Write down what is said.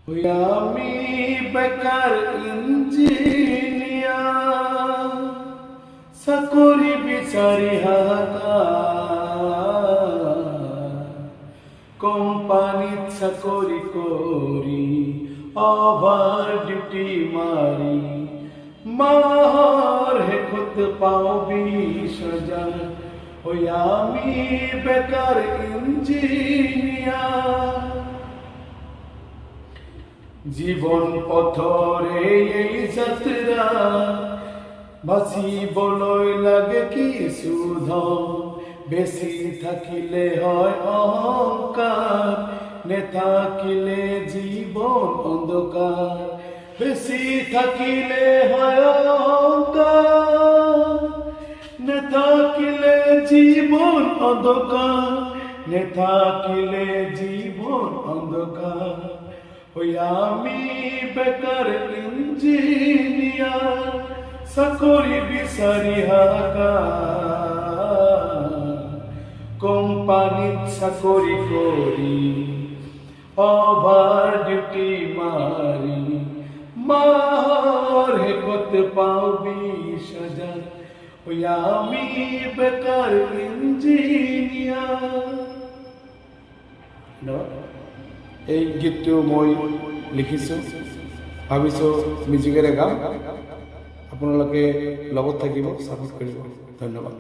ওই আমি বেকার ইঞ্জিনিয়ার, চাকরি বিচাৰি হাহাকাৰ, কোম্পানীত চাকৰি কৰি অভাৰ ডিউটি মাৰি মাহৰ শেষত পাওঁ 20,000। ওই আমি বেকার ইঞ্জিনিয়ার, জীবন পথৰে এই যাত্ৰা, বাচিবলৈ লাগে কিছু ধন, বেছি থাকিলে হয় অহংকাৰ, নেথাকিলে জীৱন অন্ধকাৰ। বেছি থাকিলে হয় অহংকাৰ, নেথাকিলে জীৱন অন্ধকাৰ, নেথাকিলে জীৱন অন্ধকাৰ। ওই আমি বেকার ইঞ্জিনিয়ার, চাকরি বিচাৰি হাহাকাৰ, কোম্পানীত চাকৰি কৰি অভাৰ ডিউটি মাৰি মাহৰ শেষত পাওঁ 20,000। ওই আমি বেকার ইঞ্জিনিয়ার। এই গীতটো মই লিখিছোঁ, ভাবিছোঁ মিউজিকেৰে গাম। আপোনালোকে লগত থাকিব, ছাপোৰ্ট কৰিব। ধন্যবাদ।